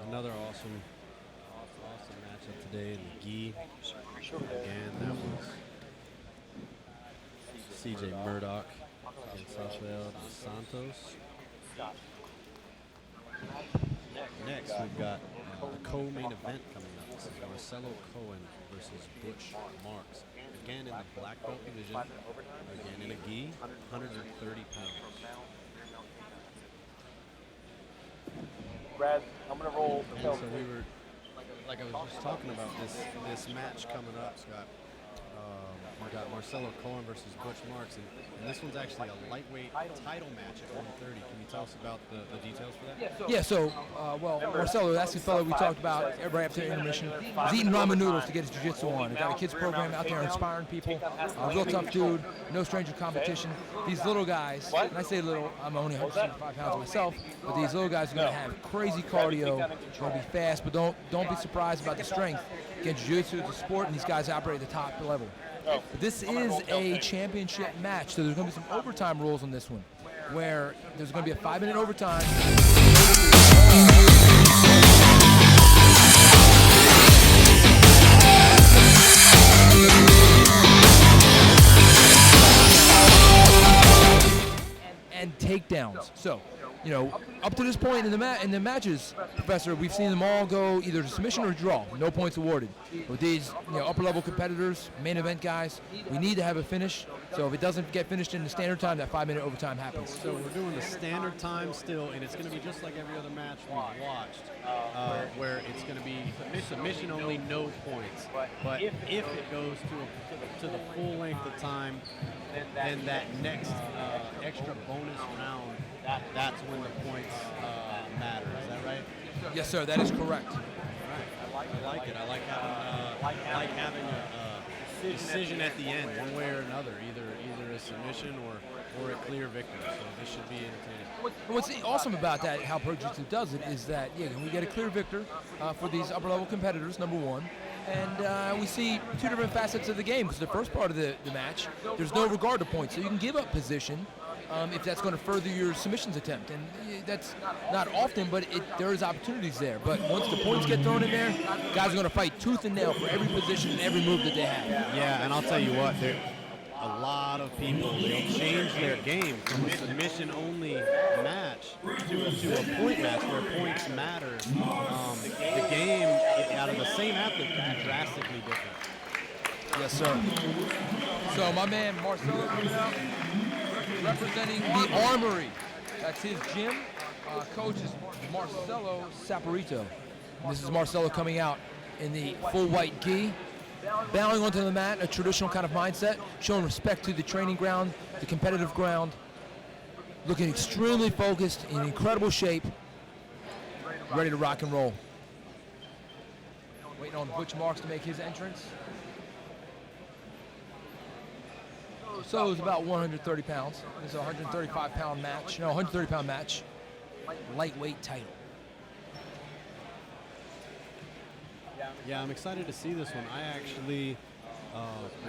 Another awesome matchup today in the gi. Again, that was CJ Murdoch against Rafael dos Santos. Next, we've got the co-main event coming up. This is Marcelo Cohen versus Butch Marks. Again in the black belt division. Again in a gi, 130 pounds. Brad, I'm gonna roll. And so we were, like I was just talking about, this match coming up, Scott. We got Marcelo Cohen versus Butch Marks, and this one's actually a lightweight title match at 130. Can you tell us about the details for that? Yeah, so, Marcelo, that's the fellow we talked about right after intermission. He's eating ramen noodles to get his jiu-jitsu on. He's got a kids program out there inspiring people. Real tough dude, no stranger to competition. These little guys, and I say little, I'm only 175 pounds myself, but these little guys are going to have crazy cardio, going to be fast, but don't be surprised about the strength. Again, jiu-jitsu is a sport, and these guys operate at the top level. But this is a championship match, so there's going to be some overtime rules on this one, where there's going to be a 5-minute overtime. And takedowns. So, you know, up to this point in the matches, Professor, we've seen them all go either to submission or draw. No points awarded. With these, upper-level competitors, main event guys, we need to have a finish. So if it doesn't get finished in the standard time, that 5-minute overtime happens. So we're doing the standard time still, and it's going to be just like every other match we've watched, where it's going to be submission only, no points. But if it goes to the full length of time, then that next extra bonus round, that's when the points matter. Is that right? Yes, sir. That is correct. All right. I like it. I like having a decision at the end, one way or another, either a submission or a clear victory. So this should be entertaining. What's awesome about that, how ProJitsu does it, is that we get a clear victor for these upper-level competitors, number one. And we see two different facets of the game, because the first part of the match, there's no regard to points. So you can give up position if that's going to further your submissions attempt. And that's not often, but there is opportunities there. But once the points get thrown in there, guys are going to fight tooth and nail for every position and every move that they have. Yeah, and I'll tell you what, a lot of people, they'll change their game from a submission-only match to a point match where points matter. The game, out of the same athlete, can be drastically different. Yes, sir. So my man Marcelo representing the Armory. That's his gym. Coach is Marcelo Saporito. This is Marcelo coming out in the full white gi, bowing onto the mat, a traditional kind of mindset, showing respect to the training ground, the competitive ground, looking extremely focused, in incredible shape, ready to rock and roll. Waiting on Butch Marks to make his entrance. So it's about 130 pounds. It's a 135-pound match. No, 130-pound match. Lightweight title. Yeah, I'm excited to see this one. I actually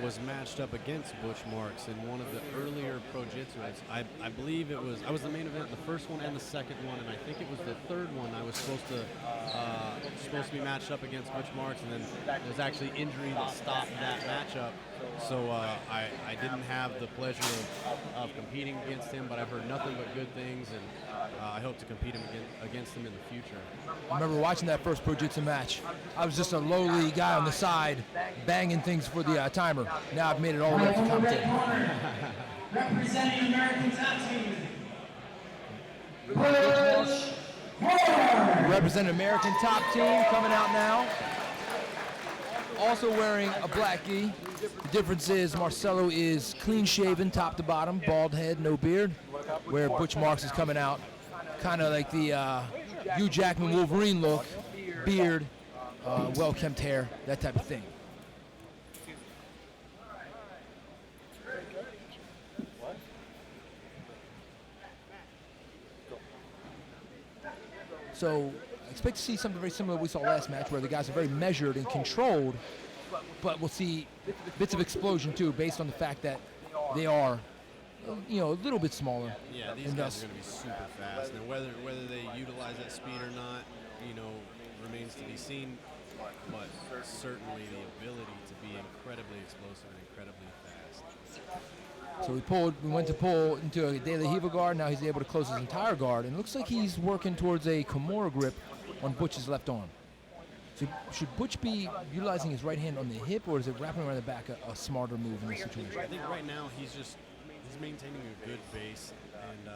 was matched up against Butch Marks in one of the earlier ProJitsu. I believe I was the main event, the first one and the second one, and I think it was the third one I was supposed to be matched up against Butch Marks, and then there was actually injury that stopped that matchup. So I didn't have the pleasure of competing against him, but I've heard nothing but good things, and I hope to compete against him in the future. I remember watching that first ProJitsu match. I was just a lowly guy on the side, banging things for the timer. Now I've made it all the way up to commentating. Representing American Top Team. Representing American Top Team coming out now. Also wearing a black gi. The difference is Marcelo is clean shaven top to bottom, bald head, no beard, where Butch Marks is coming out kind of like the Hugh Jackman Wolverine look, beard, well-kempt hair, that type of thing. So I expect to see something very similar to what we saw last match, where the guys are very measured and controlled, but we'll see bits of explosion too, based on the fact that they are, a little bit smaller. Yeah, these guys are going to be super fast, and whether they utilize that speed or not, remains to be seen, but certainly the ability to be incredibly explosive and incredibly fast. So we went to pull into a De La Riva guard. Now he's able to close his entire guard, and it looks like he's working towards a Kimura grip on Butch's left arm. So should Butch be utilizing his right hand on the hip, or is it wrapping around the back a smarter move in this situation? I think right now he's maintaining a good base and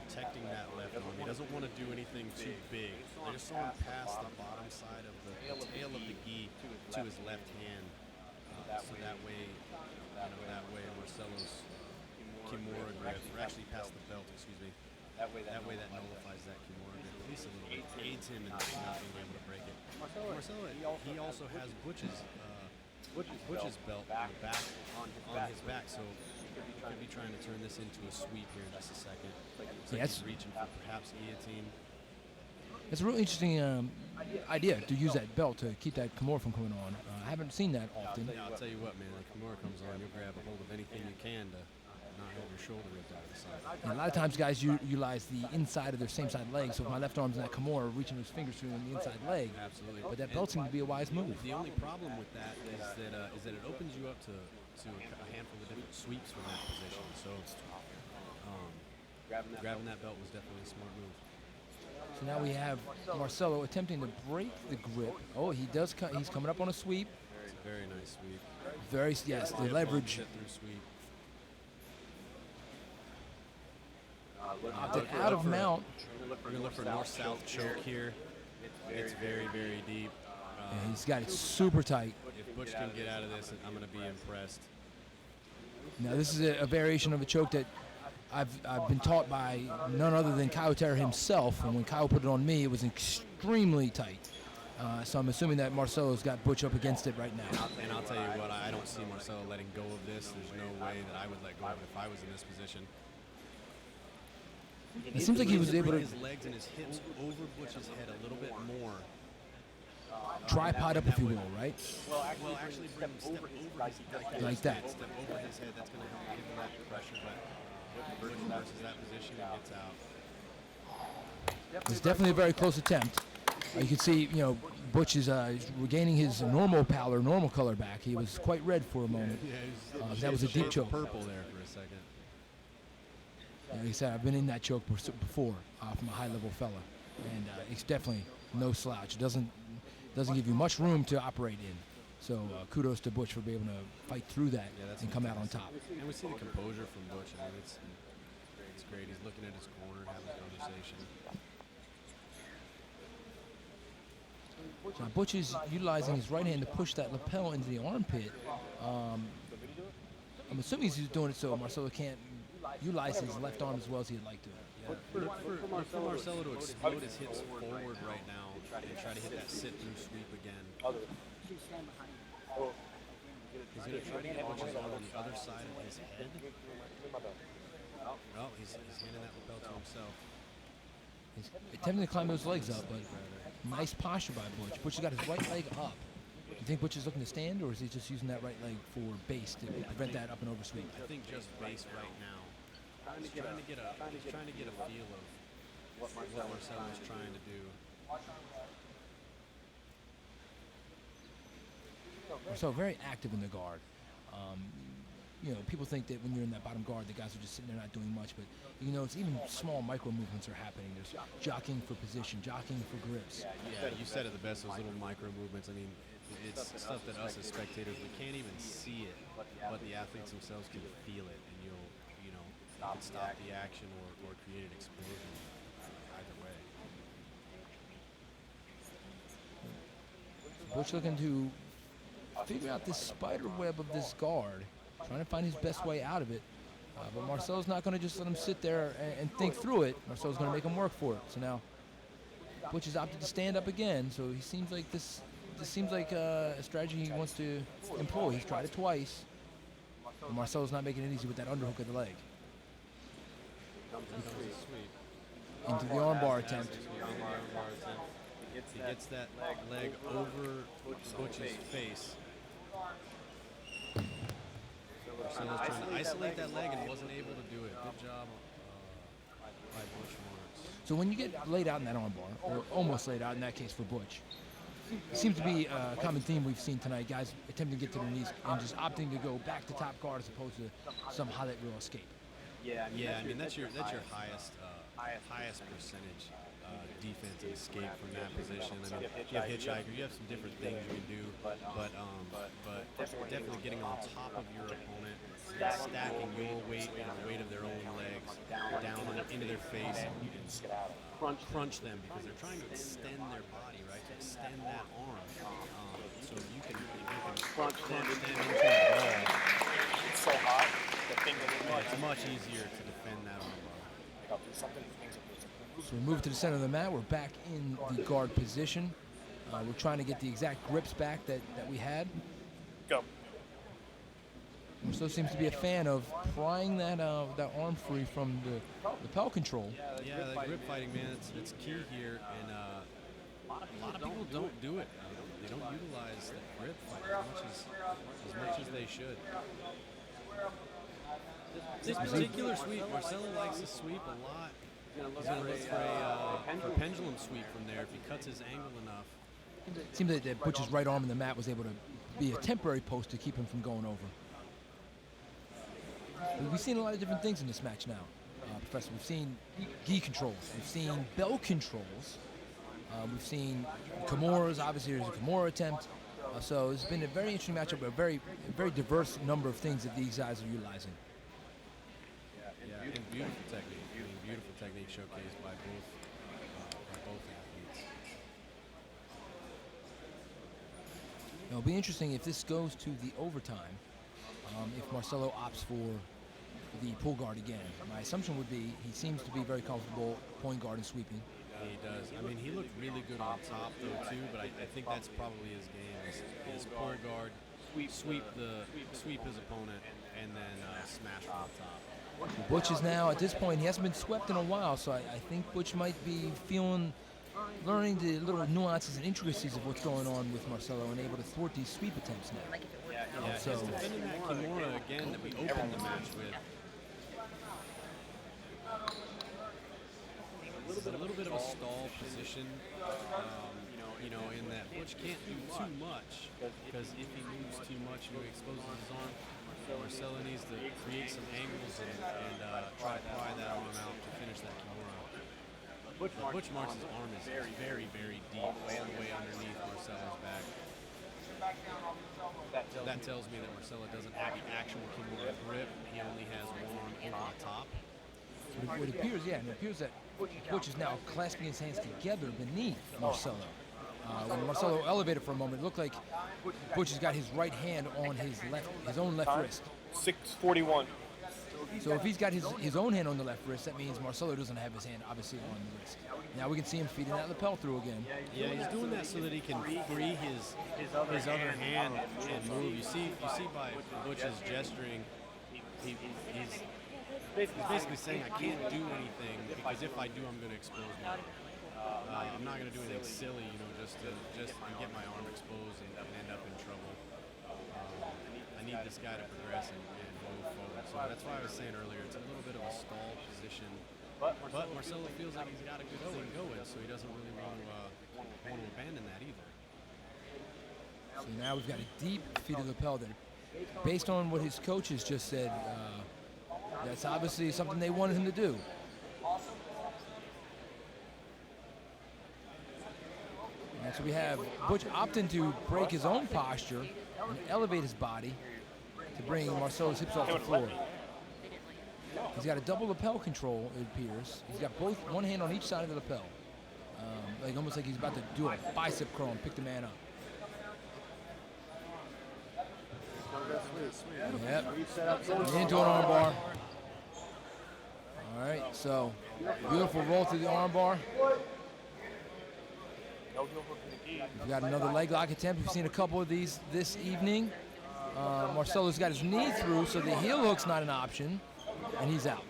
protecting that left arm. He doesn't want to do anything too big. I just saw him pass the bottom side of the tail of the gi to his left hand, so that way Marcelo's Kimura grip, or actually past the belt, excuse me. That way that nullifies that Kimura grip at least a little bit, aids him in not being able to break it. Marcelo, he also has Butch's belt on his back, so he could be trying to turn this into a sweep here in just a second. So he's reaching for perhaps guillotine. It's a really interesting idea to use that belt to keep that Kimura from coming on. I haven't seen that often. Yeah, I'll tell you what, man, the Kimura comes on, you'll grab a hold of anything you can to not have your shoulder ripped out of the side. And a lot of times guys utilize the inside of their same side leg, so if my left arm's in that Kimura, reaching his fingers through the inside leg. Absolutely. But that belt seems to be a wise move. The only problem with that is that it opens you up to a handful of different sweeps from that position. So grabbing that belt was definitely a smart move. So now we have Marcelo attempting to break the grip. Oh, he does. He's coming up on a sweep. It's a very nice sweep. Yes, the leverage. Sweep. Opted out of mount. We're going to look for a north-south choke here. It's very, very deep. And he's got it super tight. If Butch can get out of this, I'm going to be impressed. Now, this is a variation of a choke that I've been taught by none other than Kyle Terra himself, and when Kyle put it on me, it was extremely tight. So I'm assuming that Marcelo's got Butch up against it right now. And I'll tell you what, I don't see Marcelo letting go of this. There's no way that I would let go of it if I was in this position. It seems like he was able to his legs and his hips over Butch's head a little bit more. Tripod up, if you will, right? Well, actually bring him step over his head. Like that. Step over his head. That's going to help give him that pressure. But Butch versus that position, he gets out. It's definitely a very close attempt. You can see, Butch is regaining his normal pallor, normal color back. He was quite red for a moment. That was a deep choke. Purple there for a second. Like I said, I've been in that choke before from a high-level fella, and it's definitely no slouch. It doesn't give you much room to operate in. So kudos to Butch for being able to fight through that and come out on top. And we see the composure from Butch. I mean, it's great. He's looking at his corner, having a conversation. Now Butch is utilizing his right hand to push that lapel into the armpit. I'm assuming he's doing it so Marcelo can't utilize his left arm as well as he'd like to. Yeah. Look for Marcelo to explode his hips forward right now and try to hit that sit-through sweep again. He's going to try to get Butch's arm on the other side of his head. Oh, he's handing that lapel to himself. He's attempting to climb those legs up, but nice posture by Butch. Butch has got his right leg up. Do you think Butch is looking to stand, or is he just using that right leg for base to prevent that up and over sweep? I think just base right now. He's trying to get a feel of what Marcelo's trying to do. So very active in the guard. People think that when you're in that bottom guard, the guys are just sitting there not doing much, but it's even small micro movements are happening. There's jockeying for position, jockeying for grips. Yeah, you said it the best. Those little micro movements. I mean, it's stuff that us as spectators, we can't even see it, but the athletes themselves can feel it, and you can stop the action or create an explosion either way. Butch looking to figure out this spider web of this guard, trying to find his best way out of it. But Marcelo's not going to just let him sit there and think through it. Marcelo's going to make him work for it. So now Butch has opted to stand up again. So he seems like this seems like a strategy he wants to employ. He's tried it twice. But Marcelo's not making it easy with that underhook of the leg. Into the armbar attempt. He gets that leg over Butch's face. Marcelo's trying to isolate that leg and wasn't able to do it. Good job by Butch Marks. So when you get laid out in that armbar, or almost laid out in that case for Butch, seems to be a common theme we've seen tonight. Guys attempting to get to their knees and just opting to go back to top guard as opposed to some highlight reel escape. Yeah, I mean that's your highest percentage defense and escape from that position. I mean, you have hitchhiker, you have some different things you can do, but definitely getting on top of your opponent, stacking your weight and the weight of their own legs down into their face, and you can crunch them because they're trying to extend their body, right? To extend that arm, so you can crunch them into the wall. It's so hot. The thing that It's much easier to defend that arm bar. So we move to the center of the mat. We're back in the guard position. We're trying to get the exact grips back that we had. Go. Marcelo seems to be a fan of prying that arm free from the lapel control. Yeah, that grip fighting, man, it's key here, and a lot of people don't do it. They don't utilize the grip fight as much as they should. This particular sweep, Marcelo likes to sweep a lot. He's going to look for a pendulum sweep from there if he cuts his angle enough. It seems that Butch's right arm in the mat was able to be a temporary post to keep him from going over. We've seen a lot of different things in this match now, Professor. We've seen gi controls. We've seen belt controls. We've seen Kimuras. Obviously, there's a Kimura attempt. So it's been a very interesting matchup, a very diverse number of things that these guys are utilizing. Yeah, and beautiful technique. Beautiful technique showcased by both athletes. It'll be interesting if this goes to the overtime, if Marcelo opts for the pull guard again. My assumption would be he seems to be very comfortable point guard and sweeping. He does. I mean, he looked really good on top, though, too, but I think that's probably his game, is pull guard, sweep his opponent, and then smash from the top. Butch is now, at this point, he hasn't been swept in a while, so I think Butch might be learning the little nuances and intricacies of what's going on with Marcelo and able to thwart these sweep attempts now. Yeah, so he's defending that Kimura again that we opened the match with. This is a little bit of a stall position, in that Butch can't do too much, because if he moves too much, he exposes his arm. Marcelo needs to create some angles and try to pry that arm out to finish that Kimura. Butch Marks' arm is very, very deep, all the way underneath Marcelo's back. That tells me that Marcelo doesn't have the actual Kimura grip. He only has one arm over the top. It appears that Butch is now clasping his hands together beneath Marcelo. When Marcelo elevated for a moment, it looked like Butch has got his right hand on his own left wrist. 6:41. So if he's got his own hand on the left wrist, that means Marcelo doesn't have his hand obviously on the wrist. Now we can see him feeding that lapel through again. Yeah, he's doing that so that he can free his other hand and move. You see by Butch's gesturing, he's basically saying I can't do anything because if I do, I'm going to expose my arm. I'm not going to do anything silly, just to get my arm exposed and end up in trouble. I need this guy to progress and move forward. So that's why I was saying earlier, it's a little bit of a stall position. But Marcelo feels like he's got a good thing going, so he doesn't really want to abandon that either. So now we've got a deep feed of the lapel there. Based on what his coaches just said, that's obviously something they wanted him to do. And so we have Butch opting to break his own posture and elevate his body to bring Marcelo's hips off the floor. He's got a double lapel control, it appears. He's got one hand on each side of the lapel. Almost like he's about to do a bicep curl and pick the man up. Yep. Into an arm bar. All right, so beautiful roll through the arm bar. We've got another leg lock attempt. We've seen a couple of these this evening. Marcelo's got his knee through, so the heel hook's not an option, and he's out.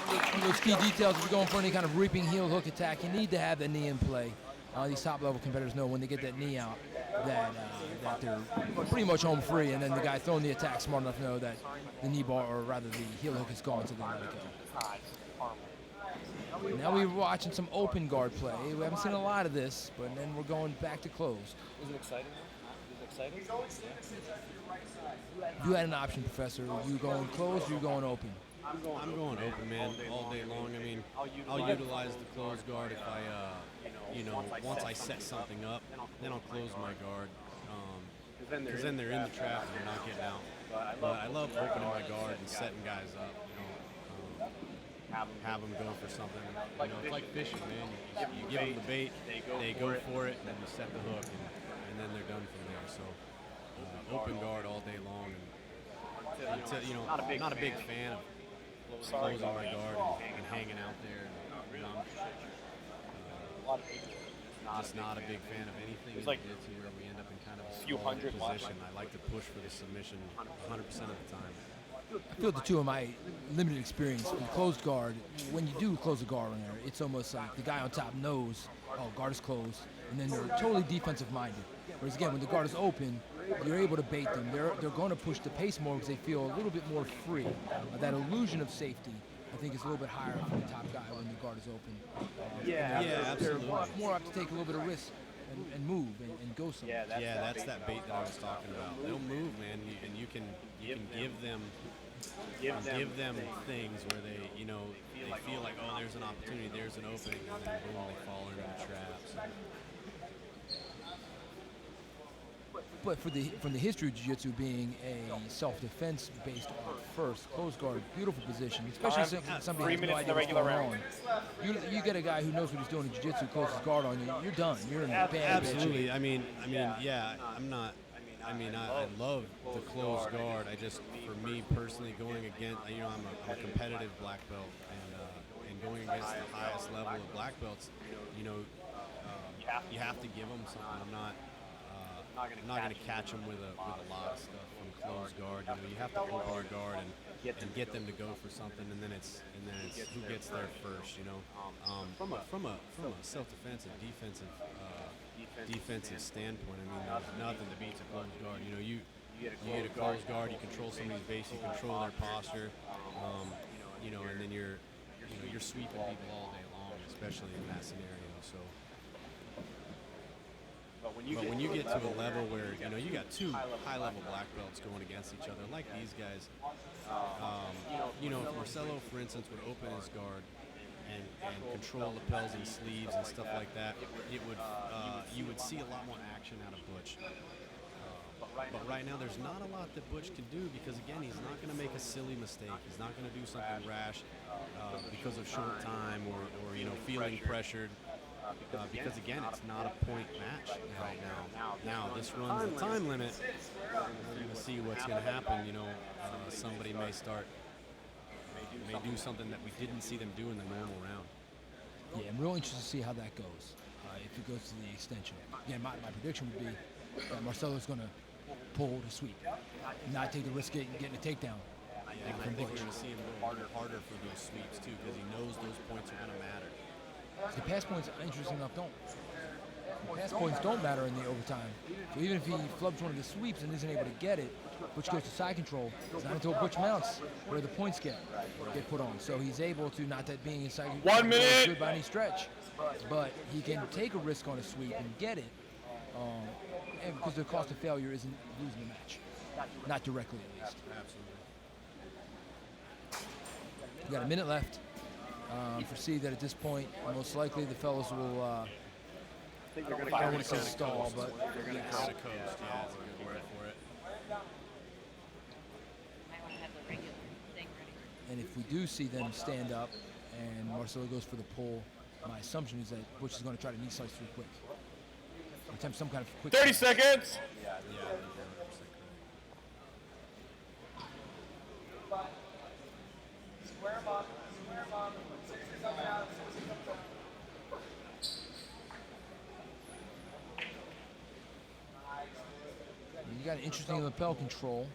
One of those key details, if you're going for any kind of reaping heel hook attack, you need to have the knee in play. These top-level competitors know when they get that knee out that they're pretty much home free, and then the guy throwing the attack smart enough to know that the knee bar, or rather the heel hook, is gone, so they let it go. Now we're watching some open guard play. We haven't seen a lot of this, but then we're going back to closed. Was it exciting? Was it exciting? If you had an option, Professor, you going closed or you going open? I'm going open, man, all day long. I mean, I'll utilize the closed guard if I, once I set something up, then I'll close my guard. Because then they're in the trap and they're not getting out. But I love opening my guard and setting guys up, have them go for something. It's like fishing, man. You give them the bait, they go for it, and then you set the hook, and then they're done from there. So open guard all day long. And until, not a big fan of closing my guard and hanging out there. Just not a big fan of anything in jiu-jitsu where we end up in kind of a small position. I like to push for the submission 100% of the time. I feel the two of my limited experience with closed guard, when you do close a guard on there, it's almost like the guy on top knows, oh, guard is closed, and then they're totally defensive minded. Whereas again, when the guard is open, you're able to bait them. They're going to push the pace more because they feel a little bit more free. That illusion of safety, I think, is a little bit higher for the top guy when the guard is open. Absolutely. They're more apt to take a little bit of risk and move and go somewhere. That's that bait that I was talking about. They'll move, man, and you can give them things where they feel like, oh, there's an opportunity, there's an opening, and then boom, they fall into the traps. But from the history of jiu-jitsu being a self-defense based art first, closed guard, beautiful position, especially somebody who has no idea what's going on. You get a guy who knows what he's doing in jiu-jitsu, closes his guard on you, you're done. You're in bad Absolutely. shape. I love the closed guard. I just, for me personally, going against, I'm a competitive black belt, and going against the highest level of black belts, you have to give them something. I'm not going to catch them with a lot of stuff from closed guard. You have to open your guard and get them to go for something, and then it's who gets there first. From a self-defense and defensive standpoint, there's nothing that beats a closed guard. You get a closed guard, you control somebody's base, you control their posture, and then you're sweeping people all day long, especially in that scenario. So. But when you get to a level where you got two high-level black belts going against each other, like these guys, if Marcelo, for instance, would open his guard and control lapels and sleeves and stuff like that, it would you would see a lot more action out of Butch. But right now, there's not a lot that Butch can do because, again, he's not going to make a silly mistake. He's not going to do something rash because of short time or feeling pressured. Because again, it's not a point match right now. Now this runs the time limit. We're going to see what's going to happen. Somebody may do something that we didn't see them do in the normal round. Yeah, I'm real interested to see how that goes. If it goes to the extension. Again, my prediction would be that Marcelo's going to pull to sweep, not take the risk of getting a takedown. Yeah, I think we're going to see him go harder for those sweeps too, because he knows those points are going to matter. The pass points, interesting enough, don't. Pass points don't matter in the overtime. So even if he flubs one of the sweeps and isn't able to get it, Butch goes to side control. It's not until Butch mounts where the points get put on. So he's able to, not that being inside 1 minute good by any stretch, but he can take a risk on a sweep and get it, and because the cost of failure isn't losing the match, not directly at least. Absolutely. You got a minute left. Foresee that at this point, most likely the fellows will, I don't want to say stall, but They're going to go to coast. Yeah, that's a good word for it. and if we do see them stand up and Marcelo goes for the pull, my assumption is that Butch is going to try to knee slice through quick. Attempt some kind of quick. 30 seconds! Yeah. You got an interesting lapel control.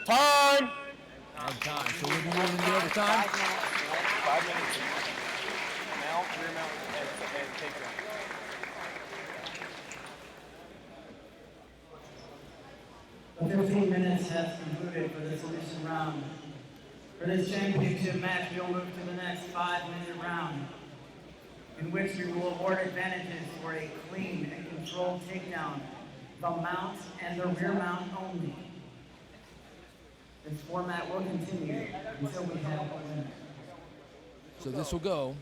Time! And time. So we'll be moving to overtime. 5 minutes. Mount, rear mount, and take down. The 15 minutes has concluded for this submission round. For this championship match, we will move to the next 5-minute round, in which we will award advantages for a clean and controlled takedown, the mount and the rear mount only. This format will continue until we have a winner. So this will go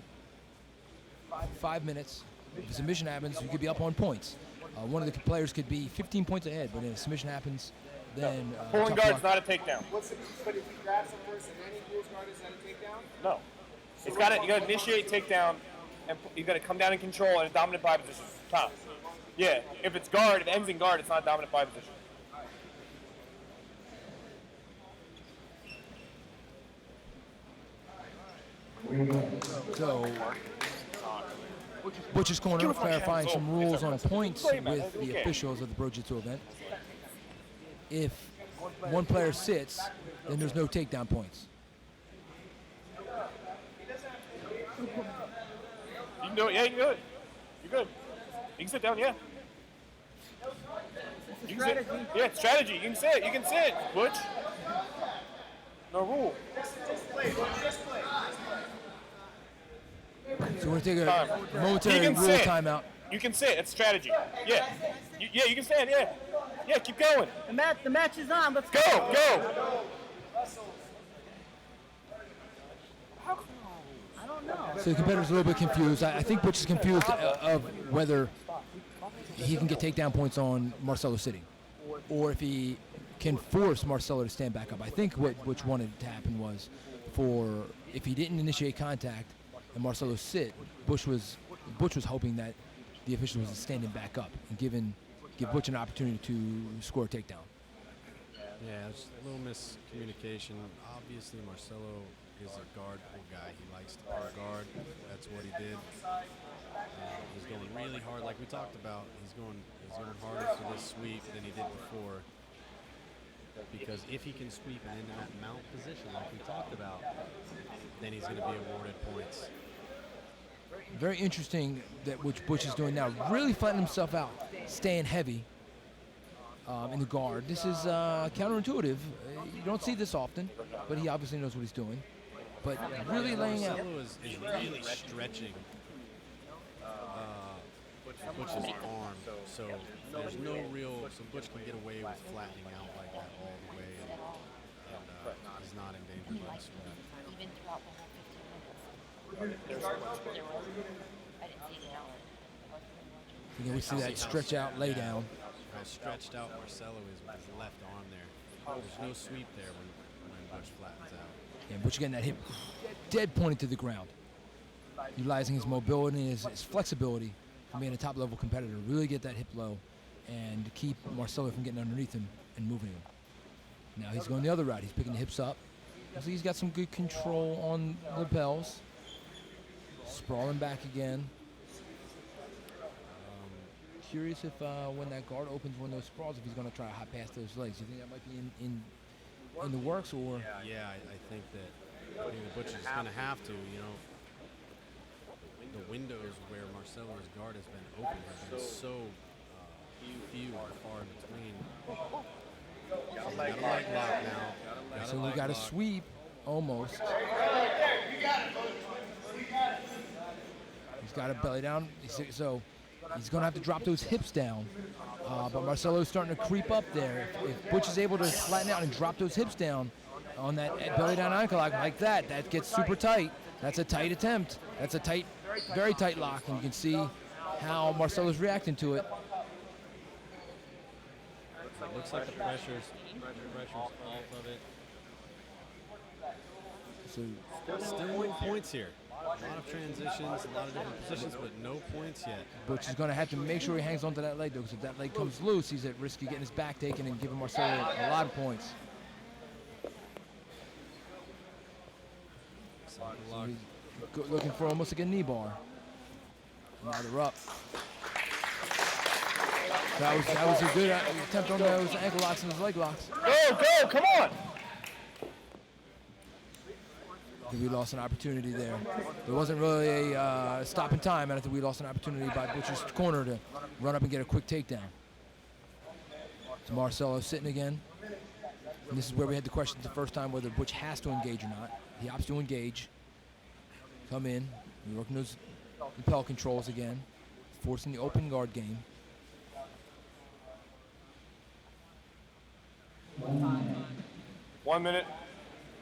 5 minutes. If a submission happens, you could be up on points. One of the players could be 15 points ahead, but if a submission happens, then Pulling tough guard's luck. not a takedown. But if he grabs him first and then he pulls guard, is that a takedown? No. It's got to, you got to initiate takedown, and you got to come down in control in a dominant pie position. Top. Yeah. If it's guard, if it ends in guard, it's not a dominant pie position. So Butch's corner clarifying some rules on points with the officials of the ProJitsu event. If one player sits, then there's no takedown points. You can do it. Yeah, you can do it. You're good. You can sit down. Yeah. You can sit. Yeah, it's strategy. You can sit. You can sit. Butch. No rule. So we're going to take a momentary You can rule sit. timeout. You can sit. It's strategy. Yeah. Yeah, you can stand. Yeah. Yeah, keep going. The match is on. Let's Go. Go. I don't know. So the competitor's a little bit confused. I think Butch is confused of whether he can get takedown points on Marcelo sitting, or if he can force Marcelo to stand back up. I think what Butch wanted to happen was, for if he didn't initiate contact and Marcelo sit, Butch was hoping that the official was standing back up and give Butch an opportunity to score a takedown. Yeah, it's a little miscommunication. Obviously, Marcelo is a guard pull guy. He likes to pull guard. That's what he did. He's going really hard, like we talked about. He's going harder for this sweep than he did before. Because if he can sweep and in that mount position, like we talked about, then he's going to be awarded points. Very interesting that which Butch is doing now, really flattening himself out, staying heavy in the guard. This is counterintuitive. You don't see this often, but he obviously knows what he's doing. But really laying out. Marcelo is really stretching Butch's arm, so there's no real, so Butch can get away with flattening out like that all the way, and he's not in danger by the sweat. Even throughout the whole 15 minutes. There was, I didn't see it out. Again, we see that stretch out, lay down. How stretched out Marcelo is with his left arm there. There's no sweep there when Butch flattens out. And Butch getting that hip dead pointed to the ground, utilizing his mobility and his flexibility from being a top-level competitor. Really get that hip low and keep Marcelo from getting underneath him and moving him. Now he's going the other route. He's picking the hips up. So he's got some good control on lapels. Sprawling back again. Curious if when that guard opens one of those sprawls, if he's going to try to hop past those legs. You think that might be in the works, or? Yeah, I think that Butch is going to have to, the windows where Marcelo's guard has been open have been so few and far in between. So we got a leg lock now. So we got a sweep, almost. He's got a belly down, so he's going to have to drop those hips down. But Marcelo's starting to creep up there. If Butch is able to flatten out and drop those hips down on that belly down ankle lock like that, that gets super tight. That's a tight attempt. That's a tight, very tight lock, and you can see how Marcelo's reacting to it. Looks like the pressure's off of it. So Still no points here. A lot of transitions, a lot of different positions, but no points yet. Butch is going to have to make sure he hangs onto that leg, though, because if that leg comes loose, he's at risk of getting his back taken and giving Marcelo a lot of points. So he's looking for almost like a knee bar. Now they're up. That was a good attempt on those ankle locks and those leg locks. Go, come on. We lost an opportunity there. There wasn't really a stop in time, and I think we lost an opportunity by Butch's corner to run up and get a quick takedown. So Marcelo sitting again. And this is where we had the question the first time whether Butch has to engage or not. He opts to engage. Come in. We're working those lapel controls again. Forcing the open guard game. One minute.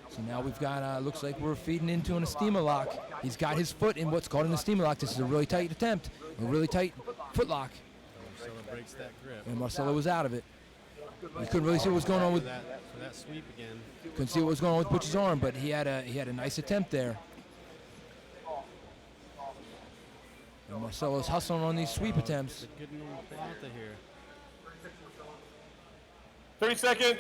So now we've got, looks like we're feeding into an Estima lock. He's got his foot in what's called an Estima lock. This is a really tight attempt, a really tight foot lock. Marcelo breaks that grip. And Marcelo was out of it. You couldn't really see what was going on with. For that sweep again. Couldn't see what was going on with Butch's arm, but he had a nice attempt there. And Marcelo's hustling on these sweep attempts. Good Plata here. 30 seconds.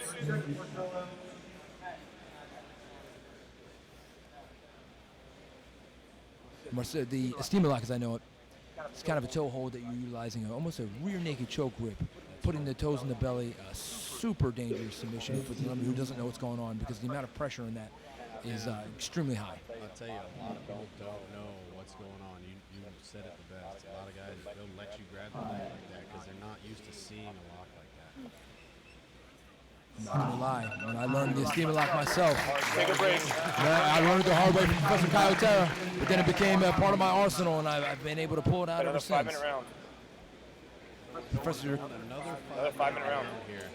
The Estima lock, as I know it, it's kind of a toe hold that you're utilizing, almost a rear naked choke grip, putting the toes in the belly. A super dangerous submission for somebody who doesn't know what's going on, because the amount of pressure in that is extremely high. I'll tell you, a lot of people don't know what's going on. You said it the best. A lot of guys, they'll let you grab the leg like that because they're not used to seeing a lock like that. I'm not gonna lie, when I learned the Estima lock myself, Take a break. I learned it the hard way from Professor Kyle Terra, but then it became a part of my arsenal, and I've been able to pull it out Another ever since. 5-minute round. Professor, Another 5-minute round. Here.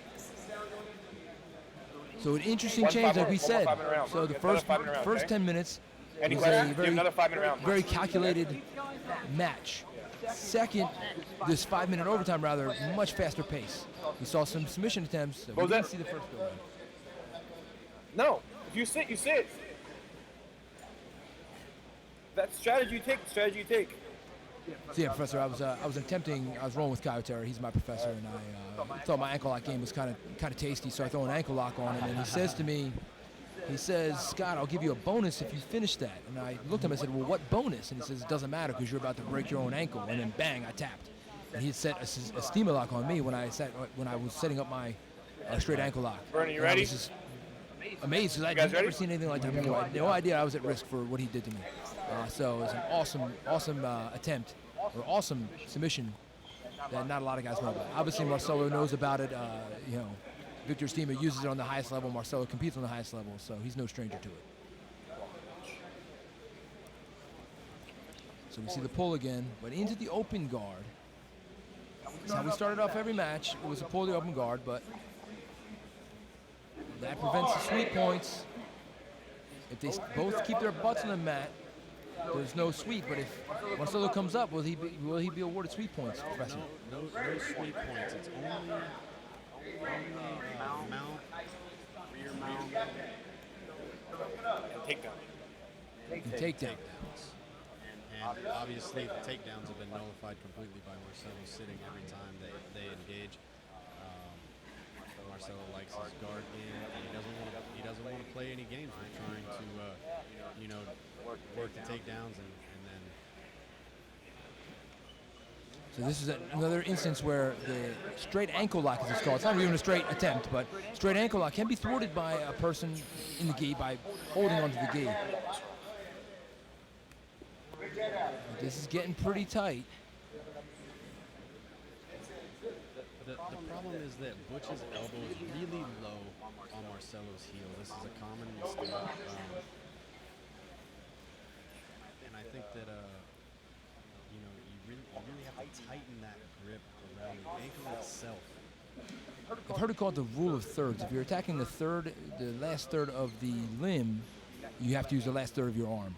so an interesting change, like we said. 5-minute round. So the Another first 5-minute round, first okay? 10 minutes Any was questions? a Give another 5-minute round. very calculated match. Second, this 5-minute overtime, rather, much faster pace. We saw some submission attempts. We was didn't that? see the first go. No. If you sit, you sit. That strategy you take. The strategy you take. So yeah, Professor, I was rolling with Kyle Terra. He's my professor, and I thought my ankle lock game was kind of tasty, so I throw an ankle lock on him, and he says to me, Scott, I'll give you a bonus if you finish that. And I looked at him and said, well, what bonus? And he says, it doesn't matter because you're about to break your own ankle. And then bang, I tapped. And he had set a Estima lock on me when I was setting up my straight ankle lock. Bernie, you And I ready? was just amazed because I'd guys never ready? seen anything like that before. I had no idea I was at risk for what he did to me. So it was an awesome attempt, or awesome submission that not a lot of guys know about. Obviously, Marcelo knows about it. Victor Estima uses it on the highest level. Marcelo competes on the highest level, so he's no stranger to it. So we see the pull again, but into the open guard. That's how we started off every match. It was a pull the open guard, but that prevents the sweep points. If they both keep their butts on the mat, there's no sweep. But if Marcelo comes up, will he be awarded sweep points, Professor? No sweep points. It's only mount, rear mount, And takedown. And takedown. and obviously the takedowns have been nullified completely by Marcelo sitting every time they engage. Marcelo likes his guard game, and he doesn't want to play any games with trying to work the takedowns and then. So this is another instance where the straight ankle lock, as it's called, it's not even a straight attempt, but straight ankle lock can be thwarted by a person in the gi by holding onto the gi. This is getting pretty tight. The problem is that Butch's elbow is really low on Marcelo's heel. This is a common mistake. And I think that you really have to tighten that grip around the ankle itself. I've heard it called the rule of thirds. If you're attacking the last third of the limb, you have to use the last third of your arm.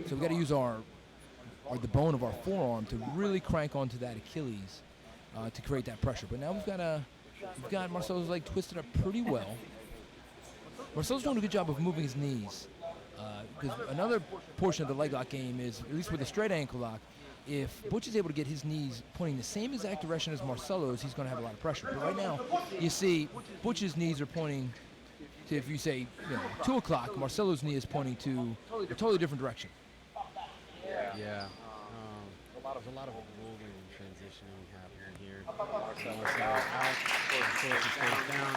So we've got to use the bone of our forearm to really crank onto that Achilles to create that pressure. But now we've got Marcelo's leg twisted up pretty well. Marcelo's doing a good job of moving his knees. Because another portion of the leg lock game is, at least with a straight ankle lock, if Butch is able to get his knees pointing the same exact direction as Marcelo's, he's going to have a lot of pressure. But right now, you see Butch's knees are pointing to, if you say 2 o'clock, Marcelo's knee is pointing to a totally different direction. Yeah. There's a lot of rolling transitioning happening here. Marcelo out, Butch stays down,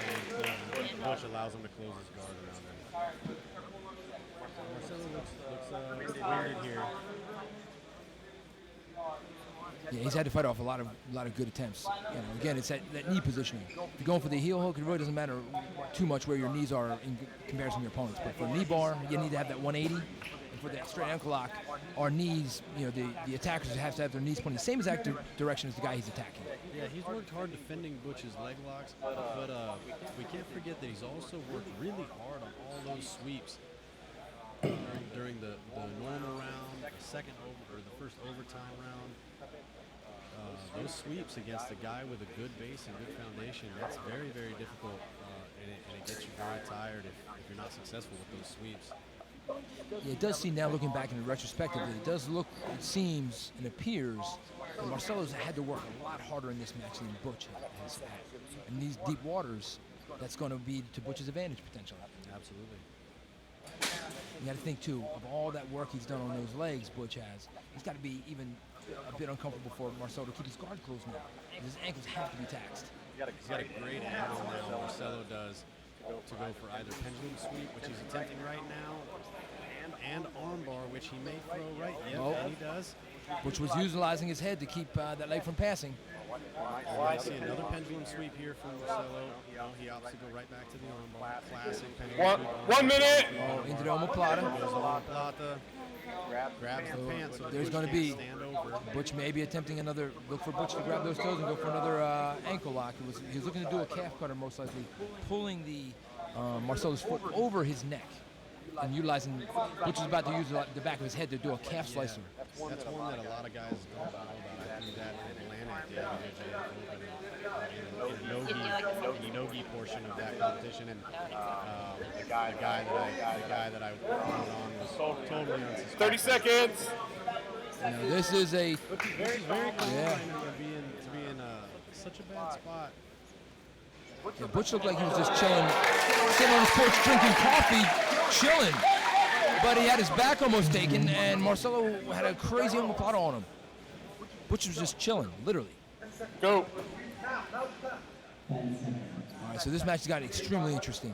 and Butch allows him to close his guard around him. Marcelo looks weird here. Yeah, he's had to fight off a lot of good attempts. You know, again, it's that knee positioning. If you're going for the heel hook, it really doesn't matter too much where your knees are in comparison to your opponents. But for a knee bar, you need to have that 180. And for that straight ankle lock, our knees, you know, the attackers have to have their knees pointing the same exact direction as the guy he's attacking. Yeah, he's worked hard defending Butch's leg locks, but we can't forget that he's also worked really hard on all those sweeps during the normal round, the first overtime round. Those sweeps against a guy with a good base and good foundation, that's very, very difficult, and it gets you very tired if you're not successful with those sweeps. Yeah, it does seem now, looking back in retrospectively, it seems and appears that Marcelo's had to work a lot harder in this match than Butch has had. In these deep waters, that's going to be to Butch's advantage potentially. Absolutely. You got to think too of all that work he's done on those legs. Butch has. He's got to be even a bit uncomfortable for Marcelo to keep his guard closed now. His ankles have to be taxed. He's got a great angle now, Marcelo does, to go for either pendulum sweep, which he's attempting right now, and armbar, which he may throw right. Yep, and he does. Butch was utilizing his head to keep that leg from passing. I see another pendulum sweep here from Marcelo. He opts to go right back to the armbar. Classic pendulum sweep. 1 minute. Oh, into the omoplata. Goes omoplata. Grabs the pants. So there's Butch going to can't be stand over. Butch may be attempting another. Look for Butch to grab those toes and go for another ankle lock. He was looking to do a calf cutter most likely, pulling the Marcelo's foot over his neck and utilizing. Butch is about to use the back of his head to do a calf slicer. That's one that a lot of guys don't know about. I threw that in Atlanta at the IBJJF Open in the no-gi portion of that competition, and the guy that I put on was totally unsuspecting. 30 seconds. Now, this is a Very close to be in such a bad spot. Yeah, Butch looked like he was just chilling, sitting on his porch drinking coffee, chilling. But he had his back almost taken, and Marcelo had a crazy omoplata on him. Butch was just chilling, literally. Go. All right, so this match has gotten extremely interesting.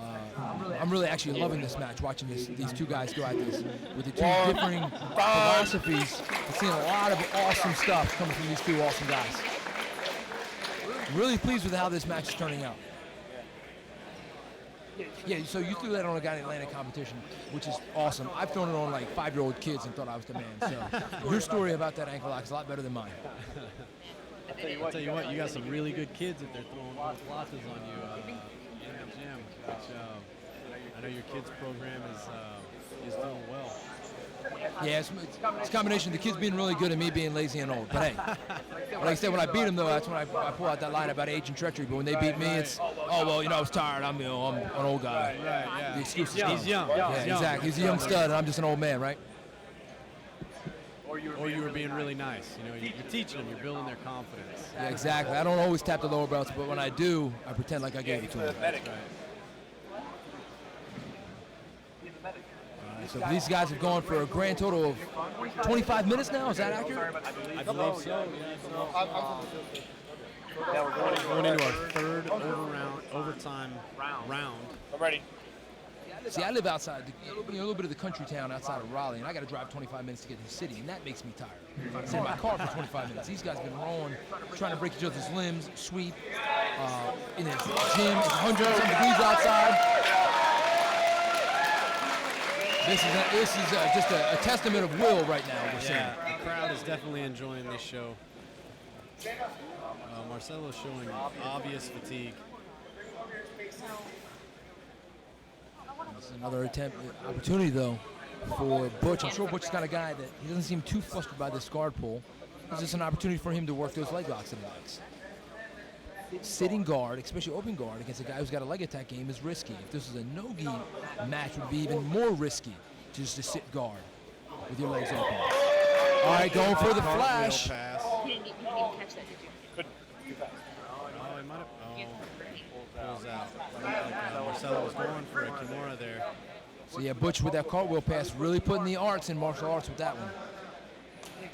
I'm really actually loving this match, watching these two guys go at this with the two differing philosophies. I've seen a lot of awesome stuff coming from these two awesome guys. Really pleased with how this match is turning out. Yeah, so you threw that on a guy in Atlanta competition, which is awesome. I've thrown it on like 5-year-old kids and thought I was the man. So your story about that ankle lock is a lot better than mine. I'll tell you what, you got some really good kids that they're throwing platas on you in the gym, which I know your kids program is doing well. Yeah, it's a combination of the kids being really good and me being lazy and old. But hey, like I said, when I beat them, though, that's when I pull out that line about age and treachery. But when they beat me, it's, oh, well, I was tired. I'm an old guy. Right, yeah. The excuse is He's young. Yeah, exactly. He's a young stud, and I'm just an old man, right? Or you were being really nice. You're teaching them. You're building their confidence. Yeah, exactly. I don't always tap the lower belts, but when I do, I pretend like I gave it to them. That's right. So these guys have gone for a grand total of 25 minutes now. Is that accurate? I believe so. Yeah, we're going into our third overtime round. I'm ready. See, I live outside, a little bit of the country town outside of Raleigh, and I got to drive 25 minutes to get to the city, and that makes me tired. I sit in my car for 25 minutes. These guys have been rolling, trying to break each other's limbs, sweep, in a gym. It's 100-some degrees outside. This is just a testament of will right now, we're seeing. Yeah, the crowd is definitely enjoying this show. Marcelo's showing obvious fatigue. This is another opportunity, though, for Butch. I'm sure Butch's got a guy that he doesn't seem too flustered by this guard pull. It's just an opportunity for him to work those leg locks that he likes. Sitting guard, especially open guard, against a guy who's got a leg attack game is risky. If this is a no-gi match, it would be even more risky just to sit guard with your legs open. All right, going for the flash. You didn't even catch that, did you? Couldn't. Too fast. Oh, he might have. Pulls out. Marcelo was going for a Kimura there. So yeah, Butch with that cartwheel pass, really putting the arts in martial arts with that one.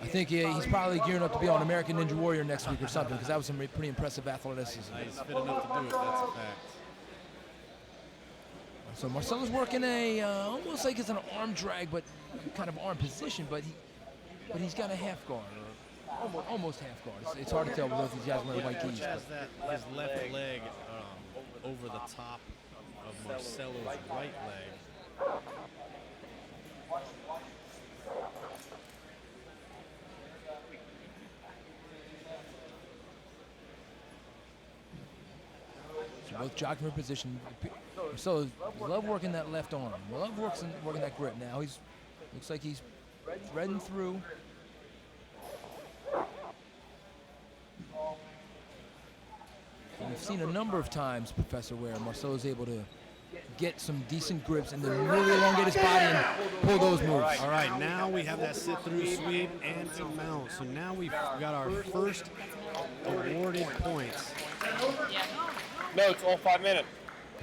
I think he's probably gearing up to be on American Ninja Warrior next week or something, because that was some pretty impressive athleticism. He's fit enough to do it, that's a fact. So Marcelo's working almost like it's an arm drag, but kind of arm position, but he's got a half guard. almost half guard. It's hard to tell with these guys wearing white Butch tees. has his left leg over the top of Marcelo's right leg. So both jockeying for position. Marcelo love working that left arm. Love working that grip. Now looks like he's threading through. And we've seen a number of times, Professor, where Marcelo's able to get some decent grips and then really elongate his body and pull those moves. All right, now we have that sit-through sweep and some mount. So now we've got our first awarded points. No, it's all 5 minutes.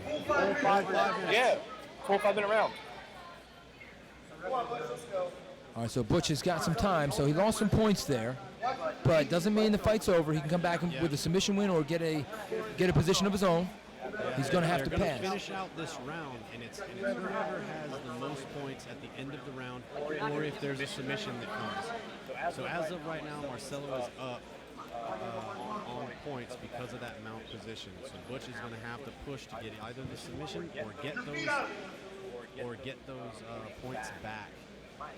All 5 minutes. Yeah, full 5 minute round. All right, so Butch has got some time, so he lost some points there, but doesn't mean the fight's over. He can come back with a submission win or get a position of his own. He's going to have to They're pass. gonna finish out this round, and it's whoever has the most points at the end of the round, or if there's a submission that comes. So as of right now, Marcelo is up on points because of that mount position. So Butch is going to have to push to get either the submission or get those points back.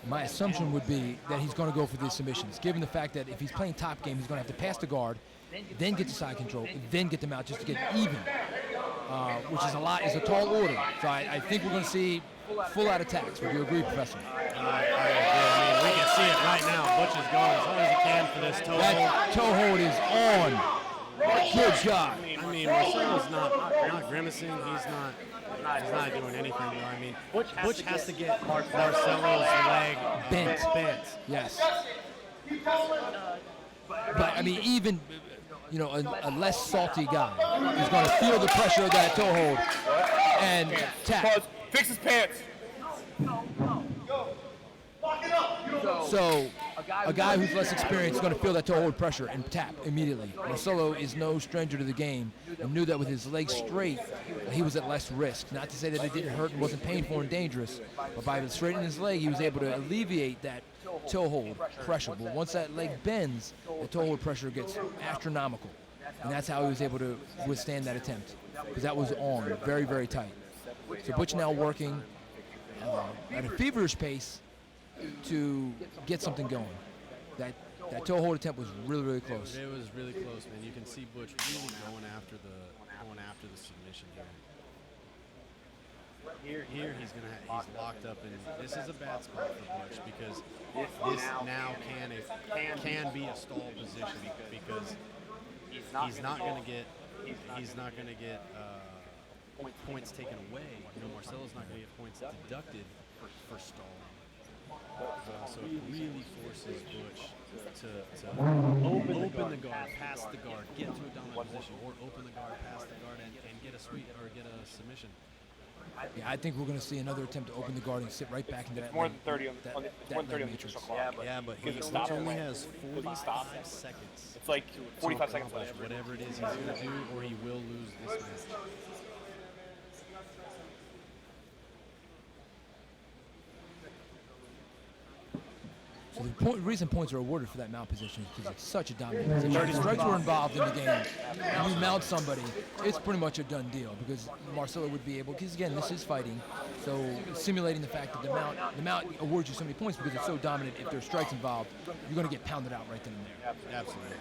My assumption would be that he's going to go for these submissions, given the fact that if he's playing top game, he's going to have to pass the guard, then get to side control, then get them out just to get even, which is a tall order. So I think we're going to see full-out attacks. Would you agree, Professor? I agree. I mean, we can see it right now. Butch is going as hard as he can for this toe hold. That toe hold is on. Good God. I mean, Marcelo's not grimacing. He's not doing anything. I mean, Butch has to get Marcelo's leg bent. Yes. But I mean, even a less salty guy is going to feel the pressure of that toe hold and tap. Pause. Fix his pants. So a guy who's less experienced is going to feel that toe hold pressure and tap immediately. Marcelo is no stranger to the game and knew that with his legs straight, he was at less risk. Not to say that it didn't hurt and wasn't painful and dangerous, but by straightening his leg, he was able to alleviate that toe hold pressure. But once that leg bends, the toe hold pressure gets astronomical. And that's how he was able to withstand that attempt, because that was on, very, very tight. So Butch now working at a feverish pace to get something going. That toe hold attempt was really, really close. It was really close, man. You can see Butch really going after the submission here. Here he's locked up, and this is a bad spot for Butch because this now can be a stall position because he's not going to get points taken away. Marcelo's not going to get points deducted for stalling. So it really forces Butch to open the guard, pass the guard, get to a dominant position, or open the guard, pass the guard, and get a sweep or get a submission. Yeah, I think we're going to see another attempt to open the guard and sit right back into that. More than 30 on the matrix. official clock. Yeah, but he only has 45 seconds. It's like 45 seconds left. Whatever it is he's going to do, or he will lose this match. So the reason points are awarded for that mount position is because it's such a dominant position. If strikes were involved in the game, and you mount somebody, it's pretty much a done deal because Marcelo would be able, because again, this is fighting, so simulating the fact that the mount awards you so many points because it's so dominant. If there's strikes involved, you're going to get pounded out right then and there. Absolutely.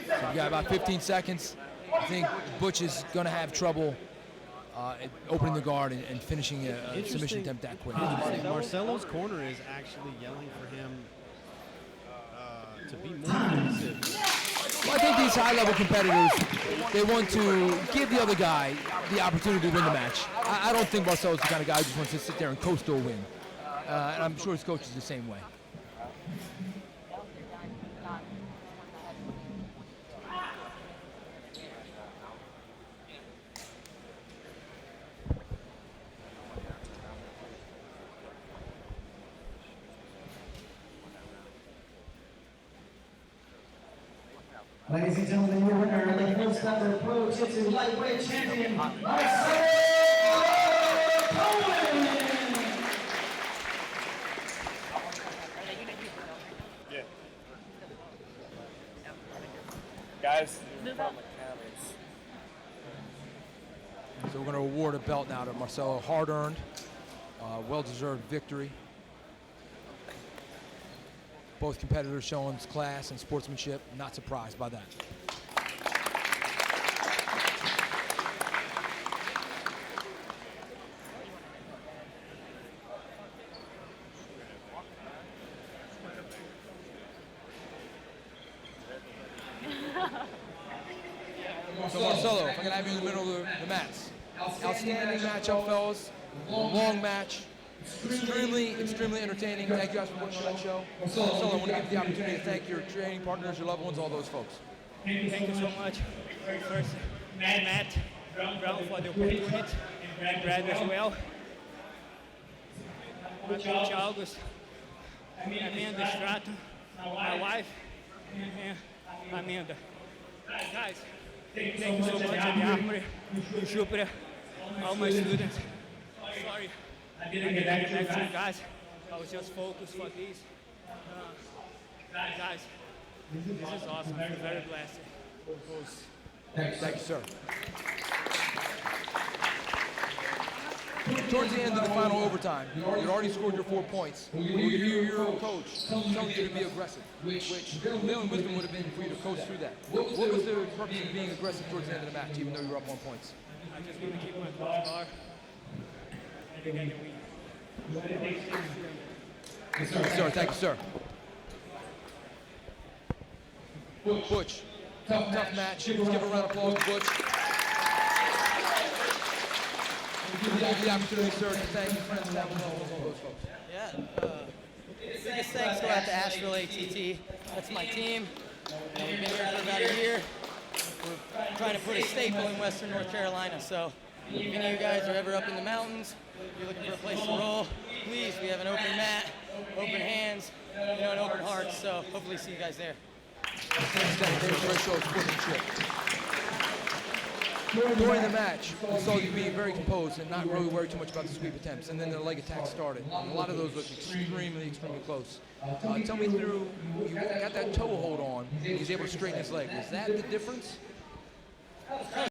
So we got about 15 seconds. I think Butch is going to have trouble opening the guard and finishing a submission attempt that quick. Marcelo's corner is actually yelling for him to be more aggressive. Well, I think these high-level competitors, they want to give the other guy the opportunity to win the match. I don't think Marcelo's the kind of guy who just wants to sit there and coast to a win. And I'm sure his coach is the same way. Ladies and gentlemen, your winner, the first ever ProJitsu Lightweight Champion, Marcelo Cohen! Yeah. front of my cameras. So we're going to award a belt now to Marcelo. Hard-earned, well-deserved victory. Both competitors showing class and sportsmanship. Not surprised by that. So Marcelo, if I can have you in the middle of the mats. Outstanding matchup, fellas. Long match. Extremely entertaining. Thank you guys for watching that show. Marcelo, I want to give you the opportunity to thank your training partners, your loved ones, all those folks. Thank you so much. First, Matt, Brown for the opportunity, and Brad as well. My coach August, Amanda Stratton, my wife, and Amanda. Guys, thank you so much at the Armory, Jupiter, all my students. Sorry, I didn't get back to you guys. I was just focused for these. Guys, this is awesome. I feel very blessed. Thank you, sir. Towards the end of the final overtime, you already scored your 4 points. We could hear your coach telling you to be aggressive, which will and wisdom would have been for you to coach through that. What was the purpose of being aggressive towards the end of the match, even though you were up on points? I just want to keep my close bar and get the win. Yes, sir. Thank you, sir. Butch, tough match. Let's give a round of applause to Butch. Give you the opportunity, sir, to thank your friends and all those folks. Yeah, biggest thanks go out to Asheville ATT. That's my team. We've been here for about a year. We're trying to put a staple in Western North Carolina. So if any of you guys are ever up in the mountains, you're looking for a place to roll, please, we have an open mat, open hands, an open heart. So hopefully see you guys there. During the match, we saw you being very composed and not really worried too much about the sweep attempts, and then the leg attack started. And a lot of those looked extremely close. Tell me through, you got that toe hold on, he was able to straighten his leg. Was that the difference?